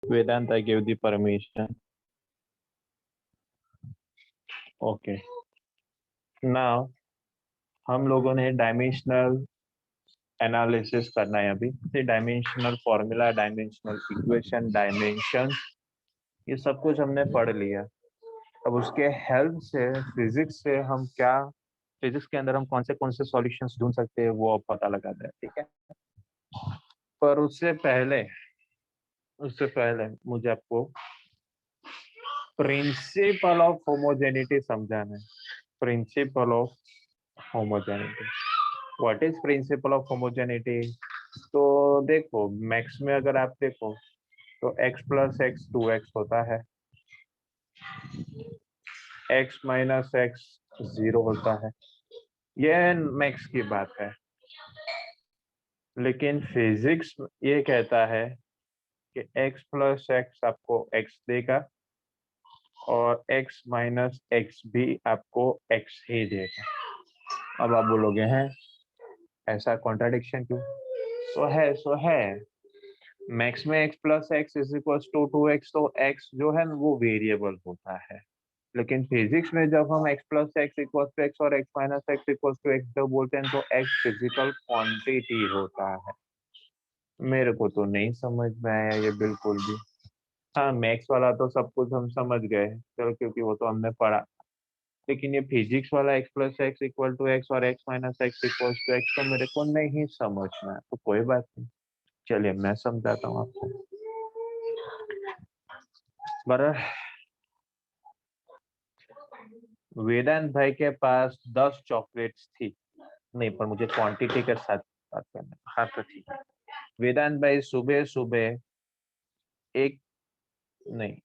Vedant, I gave the permission. Okay. Now हम लोगों ने डायमेंशनल एनालिसिस करना है अभी। Dimensional formula, dimensional equation, dimension, ये सब कुछ हमने पढ़ लिया। अब उसके हेल्प से फिजिक्स से हम क्या, फिजिक्स के अंदर हम कौन से सॉल्यूशंस ढूंढ सकते हैं वो अब पता लगाते हैं, ठीक है। पर उससे पहले मुझे आपको प्रिंसिपल ऑफ होमोजेनिटी समझाना है। Principle of homogeneity, what is principle of homogeneity? तो देखो, मैक्स में अगर आप देखो तो x प्लस एक्स 2x होता है, x माइनस एक्स 0 होता है। यह मैक्स की बात है। लेकिन फिजिक्स ये कहता है कि x प्लस एक्स आपको x देगा और x माइनस एक्स भी आपको x ही देगा। अब आप बोलोगे हैं ऐसा कॉन्ट्राडिक्शन क्यों? सो है मैक्स में x plus x is equal to 2x, तो x जो है वो वेरिएबल होता है। लेकिन फिजिक्स में जब हम x plus x equal to x और x minus x equal to x जब बोलते हैं तो x फिजिकल क्वांटिटी होता है। मेरे को तो नहीं समझ में आया ये बिल्कुल भी। हाँ, मैथ्स वाला तो सब कुछ हम समझ गए, चलो, क्योंकि वो तो हमने पढ़ा। लेकिन ये फिजिक्स वाला x plus x equal to x और x minus x equal to x तो मेरे को नहीं समझ में आया। तो कोई बात नहीं, चलिए मैं समझाता हूँ आपको। बराबर, वेदांत भाई के पास 10 चॉकलेट्स थी। नहीं, पर मुझे क्वांटिटी के साथ बात करना है। हाँ तो ठीक है। वेदांत भाई सुबह सुबह एक नहीं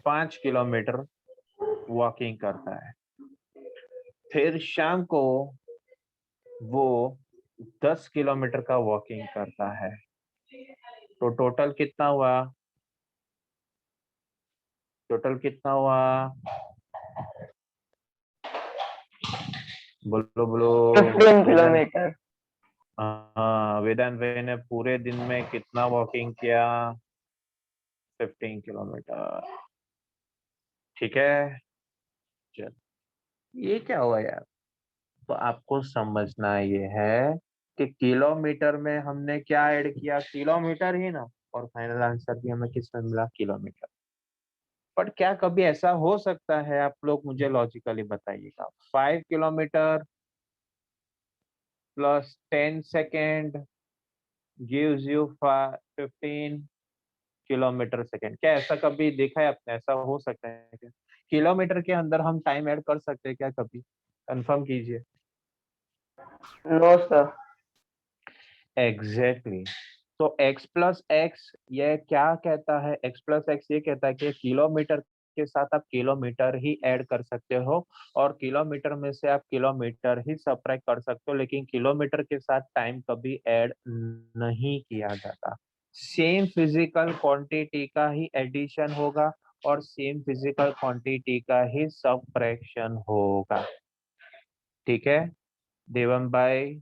5 किलोमीटर वॉकिंग करता है। फिर शाम को वो 10 किलोमीटर का वॉकिंग करता है। तो टोटल कितना हुआ? टोटल कितना हुआ? बोलो बोलो। 15 वेदांत, किलोमीटर। हाँ, वेदांत भाई ने पूरे दिन में कितना वॉकिंग किया? 15 किलोमीटर। ठीक है, चल, ये क्या हुआ यार? तो आपको समझना ये है कि किलोमीटर में हमने क्या ऐड किया? किलोमीटर ही ना। और फाइनल आंसर भी हमें किसमें मिला? किलोमीटर। बट क्या कभी ऐसा हो सकता है? आप लोग मुझे लॉजिकली बताइएगा। 5 kilometre plus 10 second gives you 15 kilometre second. क्या ऐसा कभी देखा है आपने? ऐसा हो सकता है क्या? किलोमीटर के अंदर हम टाइम ऐड कर सकते हैं क्या कभी? कंफर्म कीजिए। No sir. एग्जैक्टली। तो x प्लस एक्स ये क्या कहता है? x प्लस एक्स ये कहता है कि किलोमीटर के साथ आप किलोमीटर ही ऐड कर सकते हो और किलोमीटर में से आप किलोमीटर ही सबट्रैक्ट कर सकते हो, लेकिन किलोमीटर के साथ टाइम कभी ऐड नहीं किया जाता। सेम फिजिकल क्वांटिटी का ही एडिशन होगा और सेम फिजिकल क्वांटिटी का ही सबट्रैक्शन होगा। ठीक है देवम भाई,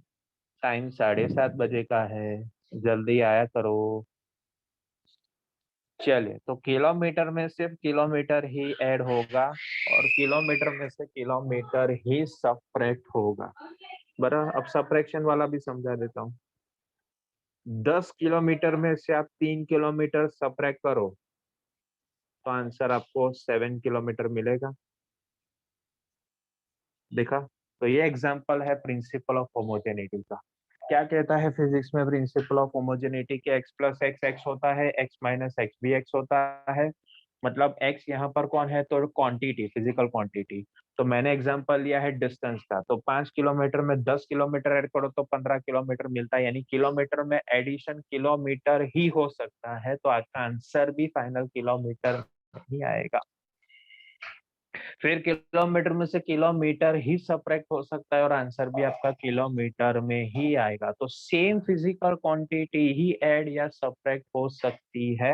टाइम 7:30 बजे का है, जल्दी आया करो। चलिए, तो किलोमीटर में सिर्फ किलोमीटर ही ऐड होगा और किलोमीटर में से किलोमीटर ही सब्ट्रैक्ट होगा। बराबर, अब सब्ट्रैक्शन वाला भी समझा देता हूँ। 10 किलोमीटर में से आप 3 किलोमीटर सब्ट्रैक्ट करो तो आंसर आपको 7 किलोमीटर मिलेगा। देखा? तो ये एग्जांपल है प्रिंसिपल ऑफ होमोजेनिटी का। क्या कहता है फिजिक्स में प्रिंसिपल ऑफ होमोजेनिटी? के x प्लस एक्स एक्स होता है, x माइनस एक्स भी x होता है। मतलब x यहाँ पर कौन है? तो क्वांटिटी, फिजिकल क्वांटिटी। तो मैंने एग्जांपल लिया है डिस्टेंस का, तो 5 किलोमीटर में 10 किलोमीटर ऐड करो तो 15 किलोमीटर मिलता है, यानी किलोमीटर में एडिशन किलोमीटर ही हो सकता है। तो आपका आंसर भी फाइनल किलोमीटर ही आएगा। फिर किलोमीटर में से किलोमीटर ही सब्ट्रैक्ट हो सकता है और आंसर भी आपका किलोमीटर में ही आएगा। तो सेम फिजिकल क्वांटिटी ही ऐड या सब्ट्रैक्ट हो सकती है,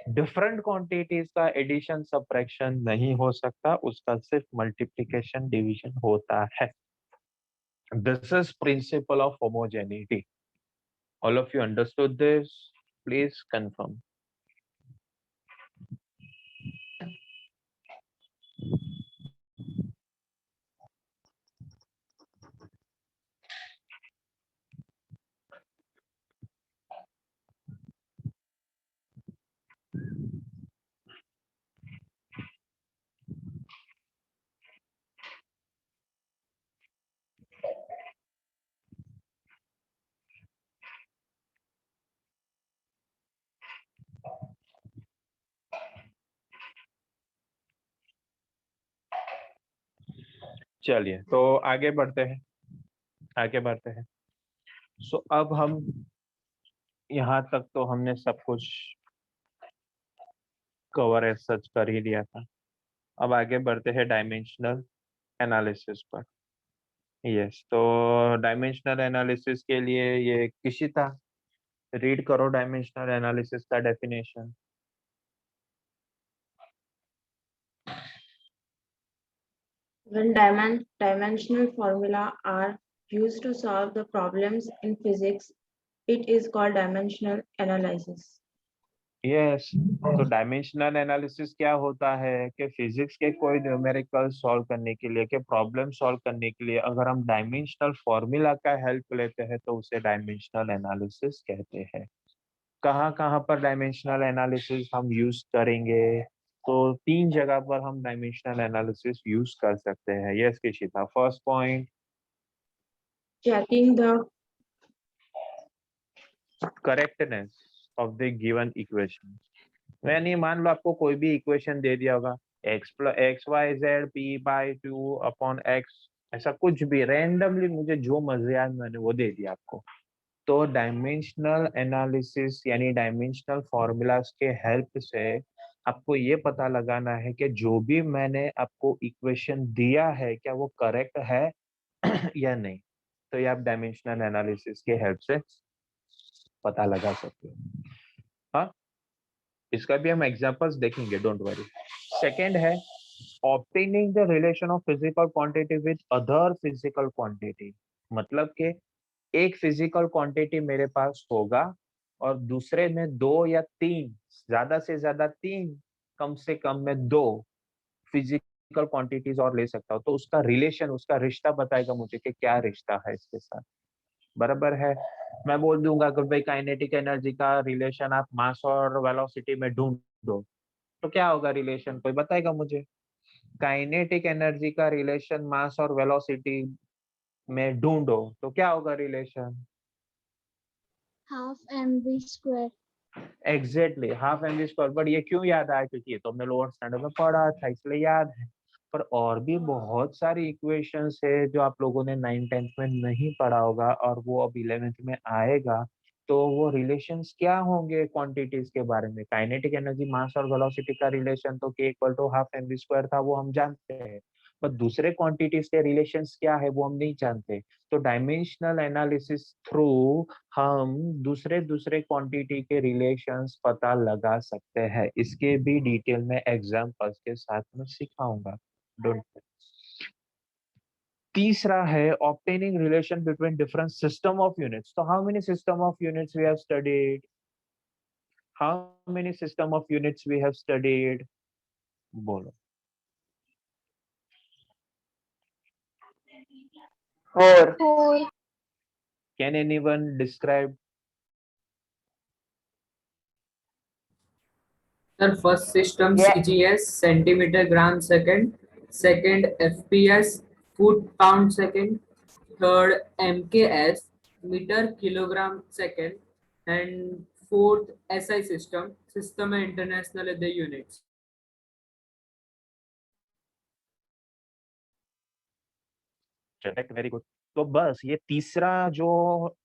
डिफरेंट क्वांटिटीज का एडिशन सब्ट्रैक्शन नहीं हो सकता, उसका सिर्फ मल्टीप्लिकेशन डिवीजन होता है। This is principle of homogeneity. All of you understood this? Please confirm. चलिए तो आगे बढ़ते हैं, आगे बढ़ते हैं। सो अब हम यहाँ तक तो हमने सब कुछ कवर एज सच कर ही लिया था। अब आगे बढ़ते हैं डायमेंशनल एनालिसिस पर। यस, तो डायमेंशनल एनालिसिस के लिए ये किशिता रीड करो डायमेंशनल एनालिसिस का definition. When dimensional formula are used to solve the problems in physics, it is called dimensional analysis. Yes, तो डायमेंशनल एनालिसिस क्या होता है कि फिजिक्स के कोई न्यूमेरिकल सॉल्व करने के लिए, के प्रॉब्लम सॉल्व करने के लिए अगर हम डायमेंशनल फॉर्मूला का हेल्प लेते हैं तो उसे डायमेंशनल एनालिसिस कहते हैं। कहाँ कहाँ पर डायमेंशनल एनालिसिस हम यूज करेंगे? तो 3 जगह पर हम डायमेंशनल एनालिसिस यूज कर सकते हैं। Yes Kishita, first point, Checking the correctness of the given equation. यानी मान लो आपको कोई भी इक्वेशन दे दिया होगा, x y z p by 2 upon x, ऐसा कुछ भी रैंडमली मुझे जो मजे आए मैंने वो दे दिया आपको। तो डायमेंशनल एनालिसिस यानी डायमेंशनल फॉर्मूलाज के हेल्प से आपको ये पता लगाना है कि जो भी मैंने आपको इक्वेशन दिया है क्या वो करेक्ट है या नहीं। तो ये आप डायमेंशनल एनालिसिस के हेल्प से पता लगा सकते हो। हाँ, इसका भी हम एग्जांपल्स देखेंगे, डोंट वरी। सेकंड है obtaining the relation of physical quantity with other physical quantity. मतलब कि एक फिजिकल क्वांटिटी मेरे पास होगा और दूसरे में 2 या 3, ज्यादा से ज्यादा 3, कम से कम में 2 फिजिकल क्वांटिटीज और ले सकता हूँ। तो उसका रिलेशन, उसका रिश्ता बताएगा मुझे कि क्या रिश्ता है इसके साथ। बराबर है। मैं बोल दूंगा कि भाई काइनेटिक एनर्जी का रिलेशन आप मास और वेलोसिटी में ढूंढो, तो क्या होगा रिलेशन, कोई बताएगा मुझे? काइनेटिक एनर्जी का रिलेशन मास और वेलोसिटी में ढूंढो तो क्या होगा relation? Half mv square. Exactly, half m v square. But ये क्यों याद आया? क्योंकि ये तो हमने लोअर स्टैंडर्ड में पढ़ा था इसलिए याद है। पर और भी बहुत सारी इक्वेशंस है जो आप लोगों ने 9th-10th में नहीं पढ़ा होगा और वो अब 11th में आएगा। तो वो रिलेशंस क्या होंगे क्वांटिटीज के बारे में? काइनेटिक एनर्जी मास और वेलोसिटी का रिलेशन तो k equal to half m v square था, वो हम जानते हैं। पर दूसरे क्वांटिटीज के रिलेशंस क्या है वो हम नहीं जानते। तो डायमेंशनल एनालिसिस थ्रू हम दूसरे दूसरे क्वांटिटी के रिलेशंस पता लगा सकते हैं। इसके भी डिटेल में एग्जांपल्स के साथ में सिखाऊंगा, डोंट। तीसरा है obtaining relation between different system of units. तो how many system of units we have studied? How many system of units we have studied? बोलो। 4. 4. Can anyone describe? Sir, first system Yeah. CGS centimeter gram second, second FPS foot pound second, third MKS meter kilogram second, and fourth SI system system international at the units. Correct, very good. तो बस ये तीसरा जो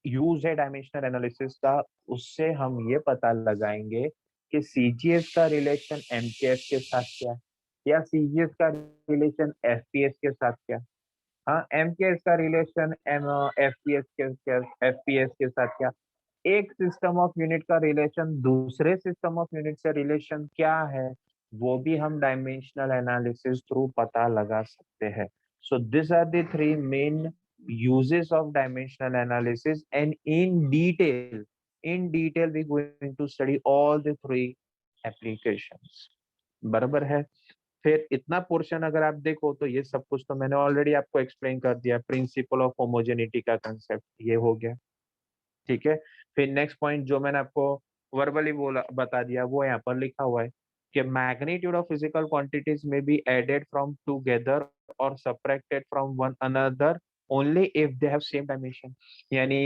use है dimensional analysis का, उससे हम ये पता लगाएंगे कि सीजीएस का रिलेशन एमकेएस के साथ क्या है, या सीजीएस का रिलेशन एफपीएस के साथ क्या। हाँ, एमकेएस का रिलेशन एफपीएस के साथ क्या। एक सिस्टम ऑफ यूनिट का रिलेशन दूसरे सिस्टम ऑफ यूनिट से रिलेशन क्या है, वो भी हम डायमेंशनल एनालिसिस थ्रू पता लगा सकते हैं। So these are the 3 main uses of dimensional analysis, and in detail in detail we going to study all the 3 applications. बराबर है। फिर इतना पोर्शन अगर आप देखो तो ये सब कुछ तो मैंने ऑलरेडी आपको एक्सप्लेन कर दिया। प्रिंसिपल ऑफ होमोजेनिटी का कंसेप्ट ये हो गया, ठीक है। फिर नेक्स्ट पॉइंट जो मैंने आपको वर्बली बोला बता दिया वो यहाँ पर लिखा हुआ है कि मैग्नीट्यूड ऑफ फिजिकल क्वांटिटीज में बी एडेड फ्रॉम टुगेदर और subtracted from one another only if they have same dimension. यानी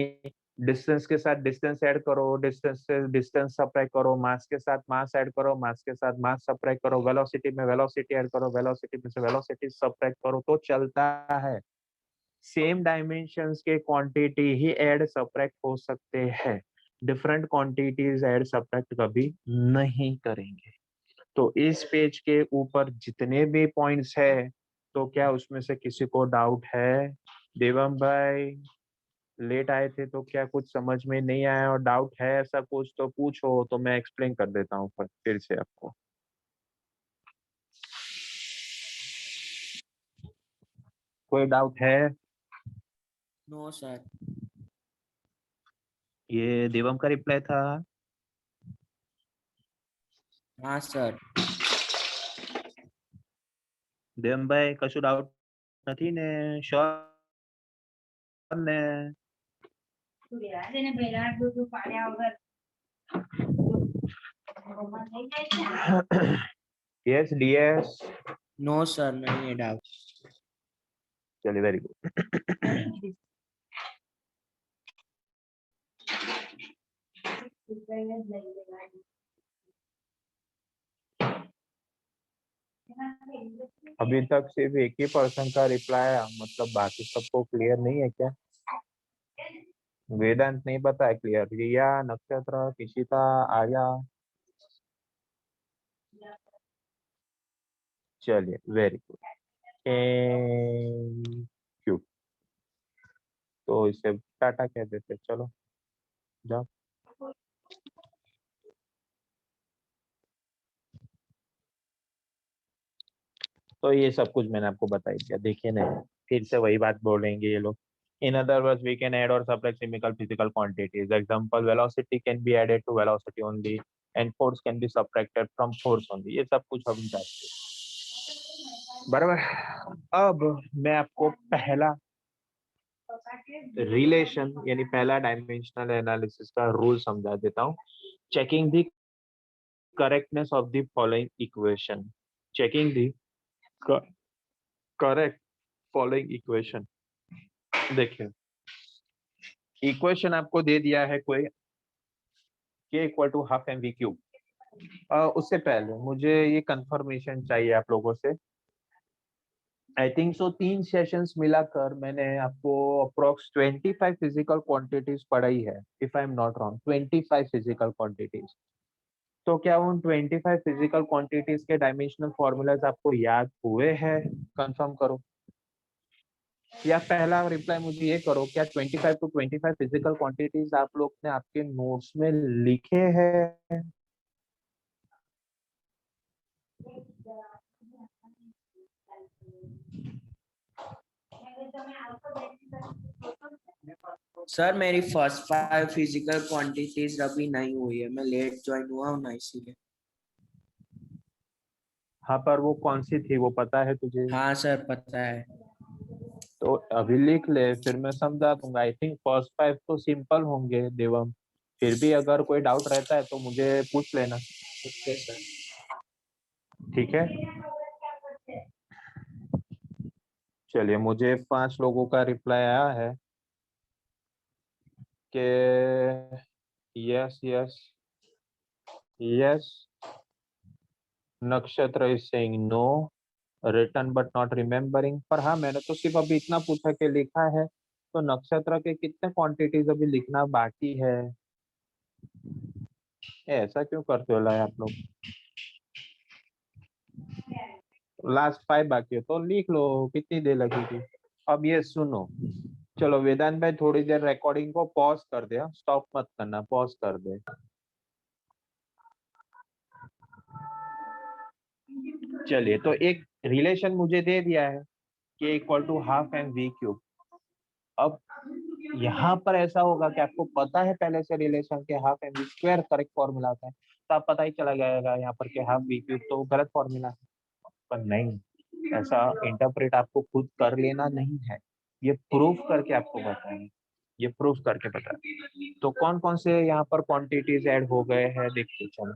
डिस्टेंस के साथ डिस्टेंस ऐड करो, डिस्टेंस से डिस्टेंस सब्ट्रैक्ट करो, मास के साथ मास ऐड करो, मास के साथ मास सब्ट्रैक्ट करो, वेलोसिटी में वेलोसिटी ऐड करो, वेलोसिटी में से वेलोसिटी सब्ट्रैक्ट करो तो चलता है। सेम डायमेंशंस के क्वांटिटी ही ऐड सब्ट्रैक्ट हो सकते हैं, डिफरेंट क्वांटिटीज ऐड सब्ट्रैक्ट कभी नहीं करेंगे। तो इस पेज के ऊपर जितने भी पॉइंट्स है तो क्या उसमें से किसी को डाउट है? देवम भाई लेट आए थे तो क्या कुछ समझ में नहीं आया और डाउट है ऐसा कुछ तो पूछो, तो मैं एक्सप्लेन कर देता हूँ फिर से आपको। कोई डाउट है? No sir. ये देवम का रिप्लाई था। हाँ सर। દેવમ ભાઈ કશું ડાઉટ નથી ને? શ્યોર ને? Yes DS. नो सर, नहीं है डाउट। चलिए वेरी गुड। अभी तक सिर्फ एक ही पर्सन का रिप्लाई आया, मतलब बाकी सबको क्लियर नहीं है क्या? वेदांत नहीं बताया क्लियर, रिया, नक्षत्र, किशिता, आर्या। चलिए वेरी गुड, थैंक यू। तो इसे टाटा कह देते, चलो जाओ। तो ये सब कुछ मैंने आपको बता ही दिया, देखिए नहीं फिर से वही बात बोलेंगे ये लोग। In other words, we can add or subtract chemical physical quantities. Example, velocity can be added to velocity only, and force can be subtracted from force only. ये सब कुछ हम जानते हैं, बराबर। अब मैं आपको पहला रिलेशन यानी पहला डायमेंशनल एनालिसिस का रूल समझा देता हूँ। Checking the correctness of the following equation. Checking the correct following equation. देखिए इक्वेशन आपको दे दिया है कोई k equal to half m v cube. उससे पहले मुझे ये कंफर्मेशन चाहिए आप लोगों से। आई थिंक सो 3 सेशंस मिलाकर मैंने आपको अप्रोक्स 25 फिजिकल क्वांटिटीज पढ़ाई है, if I am not wrong 25 physical quantities. तो क्या उन 25 फिजिकल क्वांटिटीज के डायमेंशनल फॉर्मूलाज आपको याद हुए हैं? कंफर्म करो। या पहला रिप्लाई मुझे ये करो, क्या 25 टू 25 फिजिकल क्वांटिटीज आप लोग ने आपके नोट्स में लिखे हैं? सर मेरी फर्स्ट 5 फिजिकल क्वांटिटीज अभी नहीं हुई है, मैं लेट ज्वाइन हुआ हूँ ना, इसीलिए। हाँ पर वो कौन सी थी वो पता है तुझे? हाँ सर पता है। तो अभी लिख ले, फिर मैं समझा दूंगा। आई थिंक फर्स्ट 5 तो सिंपल होंगे देवम, फिर भी अगर कोई डाउट रहता है तो मुझे पूछ लेना। Okay sir. ठीक है, चलिए मुझे 5 लोगों का रिप्लाई आया है कि yes yes yes. Nakshatra is saying no, written but not remembering. पर हाँ मैंने तो सिर्फ अभी इतना पूछा कि लिखा है, तो नक्षत्र के कितने क्वांटिटीज अभी लिखना बाकी है? ऐसा क्यों करते हो लाए आप लोग? लास्ट 5 बाकी है तो लिख लो, कितनी देर लगेगी? अब ये सुनो, चलो वेदांत भाई थोड़ी देर रिकॉर्डिंग को पॉज कर दे, स्टॉप मत करना, पॉज कर दे। चलिए तो एक रिलेशन मुझे दे दिया है k equal to half m v cube. अब यहाँ पर ऐसा होगा कि आपको पता है पहले से रिलेशन के half m v square correct formula होता है, तो आप पता ही चला जाएगा यहाँ पर के हाफ वी क्यूब तो गलत फॉर्मूला है। पर नहीं, ऐसा इंटरप्रेट आपको खुद कर लेना नहीं है, ये प्रूफ करके आपको बताएंगे, ये प्रूफ करके बताएंगे। तो कौन कौन से यहाँ पर क्वांटिटीज ऐड हो गए हैं देखते चलो।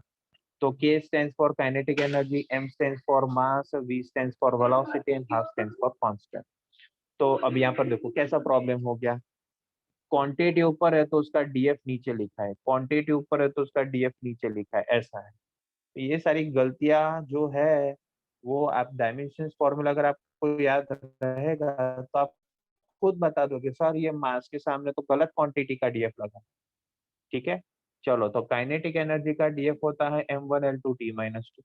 तो K stands for kinetic energy, M stands for mass, V stands for velocity and half stands for constant। तो अब यहाँ पर देखो कैसा प्रॉब्लम हो गया, क्वांटिटी ऊपर है तो उसका डीएफ नीचे लिखा है, क्वांटिटी ऊपर है तो उसका डीएफ नीचे लिखा है, ऐसा है। तो ये सारी गलतियां जो है वो आप डायमेंशन फॉर्मूला अगर आपको याद रहेगा तो आप खुद बता दोगे सर ये मास के सामने तो गलत क्वांटिटी का डीएफ लगा। ठीक है, चलो तो काइनेटिक एनर्जी का डीएफ होता है m1l2t-2,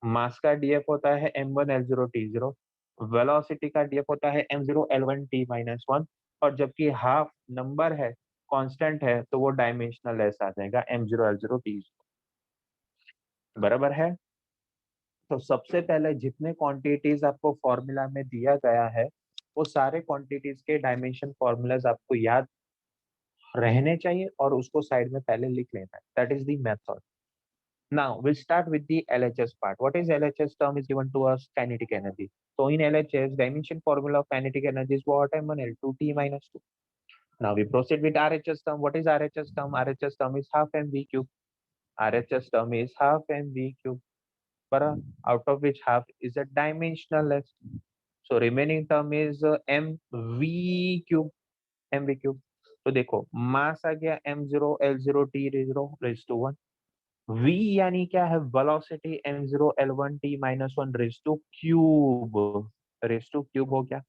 मास का डीएफ होता है m1l0t0, वेलोसिटी का डीएफ होता है m0l1t-1, और जबकि हाफ नंबर है कांस्टेंट है तो वो डायमेंशनल लेस आ जाएगा m0l0t0। बराबर है। तो सबसे पहले जितने क्वांटिटीज आपको फॉर्मूला में दिया गया है वो सारे क्वांटिटीज के डायमेंशन फॉर्मूलाज आपको याद रहने चाहिए और उसको साइड में पहले लिख लेना है, that is the method. Now we'll start with the LHS part. What is LHS term is given to us kinetic energy. So in LHS, dimension formula of kinetic energy is what? m1l2t-2. Now we proceed with RHS term. What is RHS term? RHS term is half mv cube. RHS term is half mv cube. But out of which half is a dimensionless. So remaining term is mv cube. mv cube. तो देखो मास आ गया m0l0t0 raised to 1, v यानी क्या है velocity m0l1t-1 raise two cube हो गया।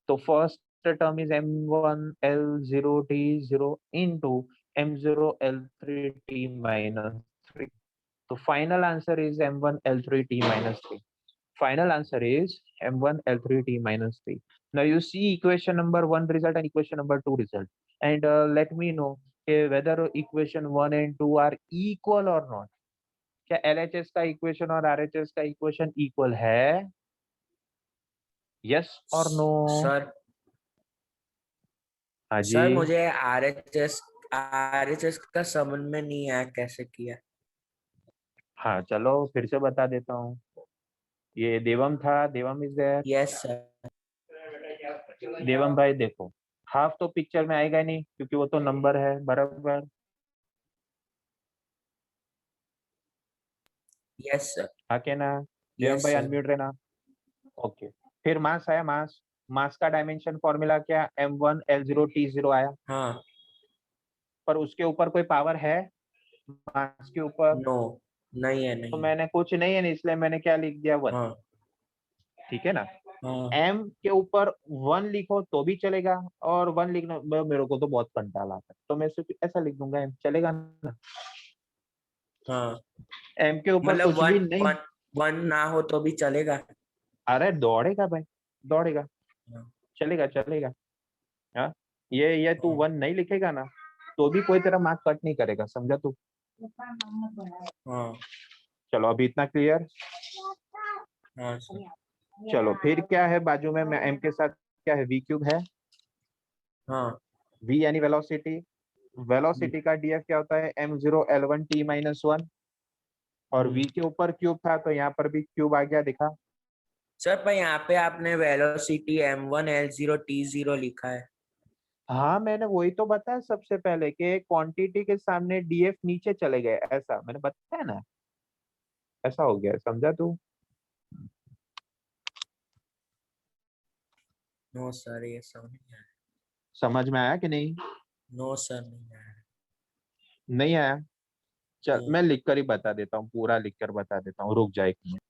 तो first term is m1l0t0 into m0l3t-3। तो final answer is m1l3t-3। Final answer is m1l3t-3। Now you see equation number 1 result and equation number 2 result, and let me know whether equation 1 and 2 are equal or not। क्या LHS का equation और RHS का equation equal है? Yes और no? Sir हाँ जी। Sir मुझे RHS का समझ में नहीं आया कैसे किया। हाँ चलो फिर से बता देता हूँ। ये देवम था, Devam is there. Yes sir. Devam भाई देखो हाफ तो पिक्चर में आएगा नहीं क्योंकि वो तो नंबर है, बराबर। Yes sir. हाँ क्या ना देवम यस भाई, सर। अनम्यूट रहना। ओके, फिर मास आया, मास का डायमेंशन फॉर्मूला क्या m1l0t0 आया, हाँ। पर उसके ऊपर कोई पावर है मास के ऊपर? नो, नहीं है तो नहीं है। मैंने कुछ नहीं है, इसलिए मैंने क्या लिख दिया 1। हाँ ठीक है ना। हाँ m के ऊपर 1 लिखो तो भी चलेगा, और 1 लिखना मेरे को तो बहुत कंटाल आता है तो मैं सिर्फ ऐसा लिख दूंगा m, चलेगा ना। हाँ, m के ऊपर मतलब कुछ भी नहीं। वन ना हो तो भी चलेगा। अरे दौड़ेगा भाई, दौड़ेगा, हाँ चलेगा चलेगा। हाँ, ये तू हाँ 1 नहीं लिखेगा ना तो भी कोई तेरा मार्क कट नहीं करेगा, समझा तू? हाँ चलो अभी इतना क्लियर। हाँ सर। चलो फिर क्या है बाजू में m के साथ क्या है, v क्यूब है। हाँ v यानी वेलोसिटी, वेलोसिटी का डीएफ क्या होता है m0l1t-1, और v के ऊपर क्यूब था तो यहाँ पर भी क्यूब आ गया, दिखा। सर पर यहाँ पे आपने वेलोसिटी m1l0t0 लिखा है। हाँ मैंने वही तो बताया सबसे पहले कि क्वांटिटी के सामने डीएफ नीचे चले गए, ऐसा मैंने बताया ना, ऐसा हो गया, समझा तू? नो सर, ये समझ नहीं आया। समझ में आया कि नहीं? नो सर, नहीं आया। नहीं आया? चल नहीं। मैं लिख कर ही बता देता हूँ, पूरा लिख कर बता देता हूँ, रुक जाए एक मिनट।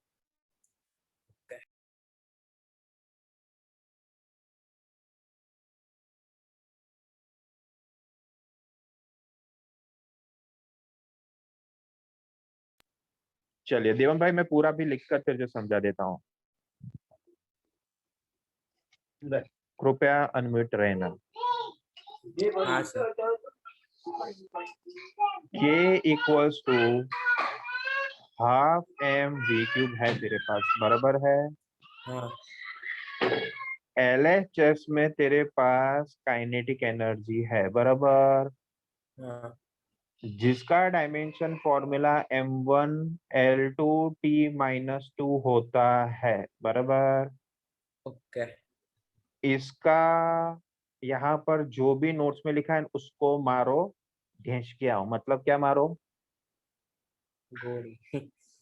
चलिए देवम भाई मैं पूरा भी लिख कर फिर जो समझा देता हूँ, कृपया अनम्यूट रहना। हाँ सर। K equals to half m v cube है तेरे पास, बराबर है। हाँ LHS में तेरे पास काइनेटिक एनर्जी है बराबर, हाँ जिसका डायमेंशन फॉर्मूला m1L2T-2 होता है बराबर। ओके इसका यहाँ पर जो भी नोट्स में लिखा है उसको मारो, घेंच के आओ। मतलब क्या मारो? गोली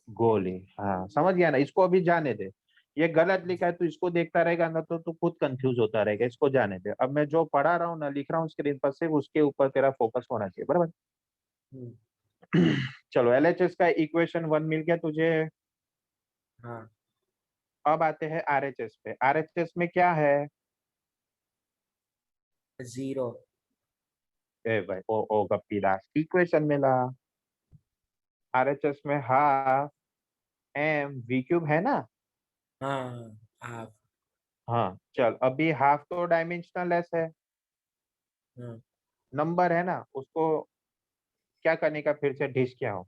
गोली। हाँ समझ गया ना, इसको अभी जाने दे। ये गलत लिखा है तो इसको देखता रहेगा ना तो तू खुद कंफ्यूज होता रहेगा, इसको जाने दे। अब मैं जो पढ़ा रहा हूँ ना, लिख रहा हूँ स्क्रीन पर, सिर्फ उसके ऊपर तेरा फोकस होना चाहिए बराबर। हम्म, चलो LHS का इक्वेशन 1 मिल गया तुझे। हाँ अब आते हैं RHS पे। RHS में क्या है? 0 ए भाई, ओ गप्पी दास, इक्वेशन मिला। RHS में हाफ m v³ है ना। हाँ हाफ हाँ चल, अभी हाफ तो डायमेंशनलेस है, हाँ नंबर है ना, उसको क्या करने का, फिर से डिश क्या हो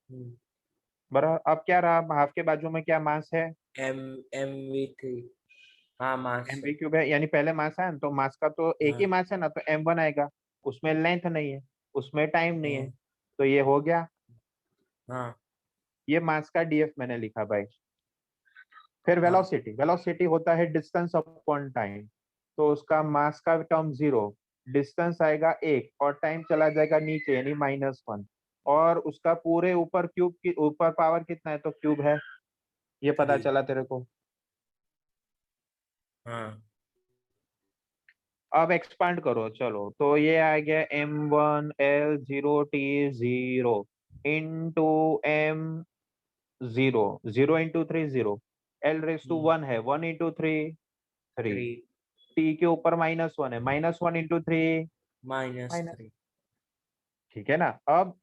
हम्म, बराबर। अब क्या रहा, हाफ के बाजू में क्या मास है? एम MV3 हाँ मास mv³ है, यानी पहले मास है ना, तो मास का तो एक ही हाँ मास है ना, तो m1 आएगा। उसमें लेंथ नहीं है, उसमें टाइम नहीं है, हाँ तो ये हो गया। हाँ ये मास का df मैंने लिखा भाई। फिर हाँ वेलोसिटी, वेलोसिटी होता है डिस्टेंस अपॉन टाइम, तो उसका मास का टर्म 0, डिस्टेंस आएगा 1 और टाइम चला जाएगा नीचे यानी -1। और उसका पूरे ऊपर क्यूब की ऊपर पावर कितना है, तो क्यूब है, ये पता 3 चला तेरे को। हाँ अब एक्सपांड करो चलो, तो ये आ गया m1L0T0 इंटू m0, 0 × 3 0, L⁻1 है, 1 × 3 3, 3 T के ऊपर -1 है, -1 × 3 माइनस। -3 ठीक है ना। अब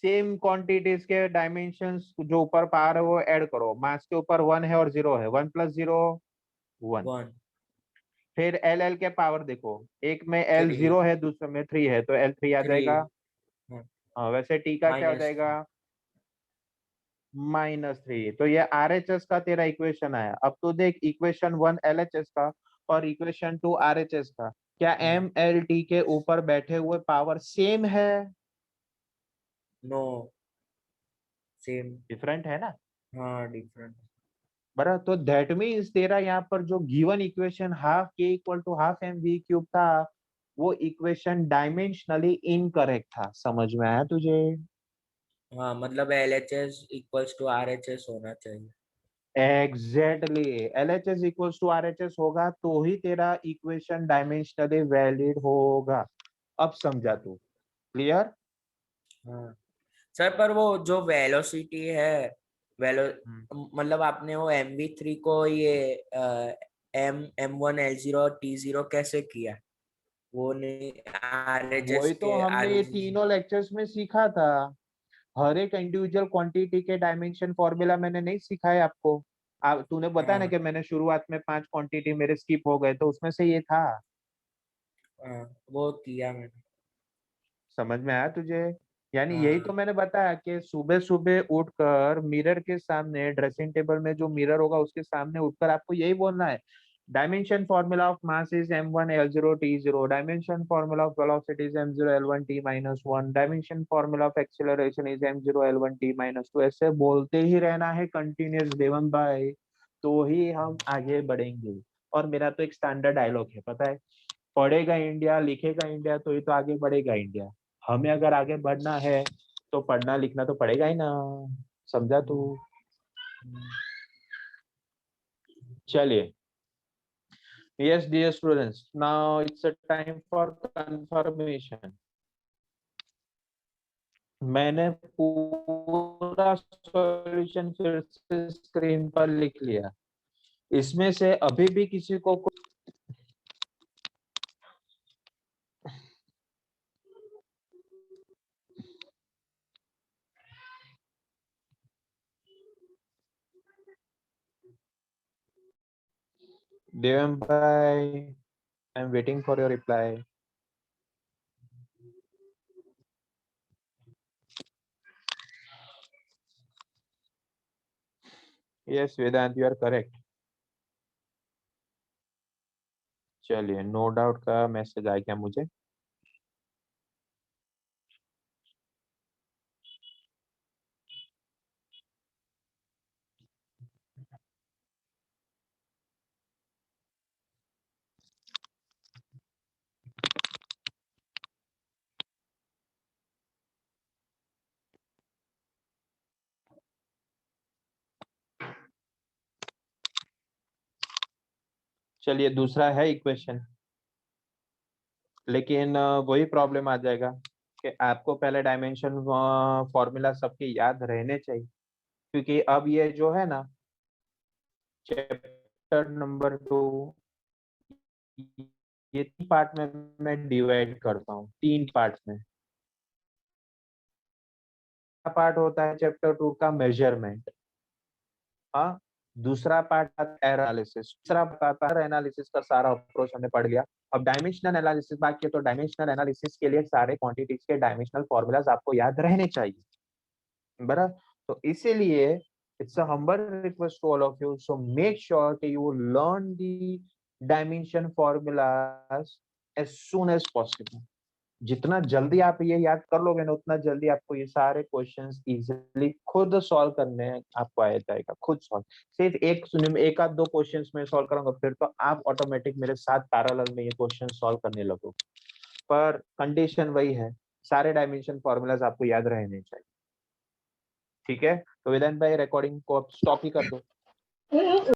सेम क्वांटिटीज के डायमेंशंस जो ऊपर पावर है वो ऐड करो। मास के ऊपर 1 है और 0 है, 1 + 0 1। 1 फिर L के पावर देखो, एक में L 3 0 है, दूसरे में 3 है, तो L3 आ 3 जाएगा। हाँ हाँ, वैसे T का क्या हो जाएगा? -3 -3। तो ये RHS का तेरा इक्वेशन आया। अब तो देख, इक्वेशन 1 LHS का और इक्वेशन 2 RHS का, क्या MLT के ऊपर बैठे हुए पावर सेम है? नो सेम डिफरेंट है ना हाँ डिफरेंट बराबर। तो दैट मीन्स तेरा यहाँ पर जो given equation half k = half mv³ था, वो इक्वेशन डायमेंशनली इनकरेक्ट था। समझ में आया तुझे? हाँ मतलब LHS = RHS होना चाहिए एग्जैक्टली, LHS = RHS होगा तो ही तेरा इक्वेशन डायमेंशनली वैलिड होगा। अब समझा तू? क्लियर? हाँ सर पर वो जो वेलोसिटी है वेलो मतलब आपने वो MV3 को ये M1L0T0 कैसे किया वो नहीं RHS वही तो के हमने ये तीनों लेक्चर्स में सीखा था। हर एक इंडिविजुअल क्वांटिटी के डायमेंशन फॉर्मूला मैंने नहीं सिखाया आपको। आप तूने बताया ना हाँ कि मैंने शुरुआत में 5 क्वांटिटी मेरे स्किप हो गए, तो उसमें से ये था। हाँ वो किया मैंने समझ में आया तुझे? यानी यही तो हाँ मैंने बताया कि सुबह सुबह उठकर मिरर के सामने, ड्रेसिंग टेबल में जो मिरर होगा उसके सामने उठकर आपको यही बोलना है, dimension formula of mass is m1L0T0, dimension formula of velocity is m0L1T-1, dimension formula of acceleration is m0L1T-2। ऐसे बोलते ही रहना है कंटिन्यूअस देवम भाई, तो ही हम आगे बढ़ेंगे। और मेरा तो एक स्टैंडर्ड डायलॉग है, पता है, पढ़ेगा इंडिया लिखेगा इंडिया तो ही तो आगे बढ़ेगा इंडिया। हमें अगर आगे बढ़ना है तो पढ़ना लिखना तो पड़ेगा ही ना। समझा तू? चलिए, yes dear students, now it's a time for confirmation। मैंने पूरा सॉल्यूशन फिर से स्क्रीन पर लिख लिया। इसमें से अभी भी किसी को देवम भाई, I am waiting for your reply. Yes Vedant, you are correct. चलिए, नो डाउट का मैसेज आ गया मुझे। चलिए, दूसरा है इक्वेशन, लेकिन वही प्रॉब्लम आ जाएगा कि आपको पहले डायमेंशन फॉर्मूला सबके याद रहने चाहिए, क्योंकि अब ये जो है ना चैप्टर नंबर 2, ये 3 पार्ट में मैं डिवाइड करता हूँ, 3 पार्ट में। पार्ट होता है चैप्टर 2 का मेजरमेंट, हाँ। दूसरा पार्ट आता है एनालिसिस, तीसरा पार्ट आता है एनालिसिस का सारा अप्रोच हमने पढ़ लिया। अब डायमेंशनल एनालिसिस बाकी है, तो डायमेंशनल एनालिसिस के लिए सारे क्वांटिटीज के डायमेंशनल फॉर्मूलाज आपको याद रहने चाहिए, बराबर। तो इसीलिए it's a humble request to all of you, so make sure कि you learn the dimension formulas as soon as possible. जितना जल्दी आप ये याद कर लोगे ना, उतना जल्दी आपको ये सारे क्वेश्चंस इजीली खुद सॉल्व करने आपको आ जाएगा, खुद सॉल्व। सिर्फ एक आध दो क्वेश्चंस में सॉल्व करूंगा, फिर तो आप ऑटोमेटिक मेरे साथ पैरेलल में ये क्वेश्चन सॉल्व करने लगोगे। पर कंडीशन वही है, सारे डायमेंशन फॉर्मूलाज आपको याद रहने चाहिए, ठीक है। तो विदान भाई रिकॉर्डिंग को स्टॉप ही कर दो।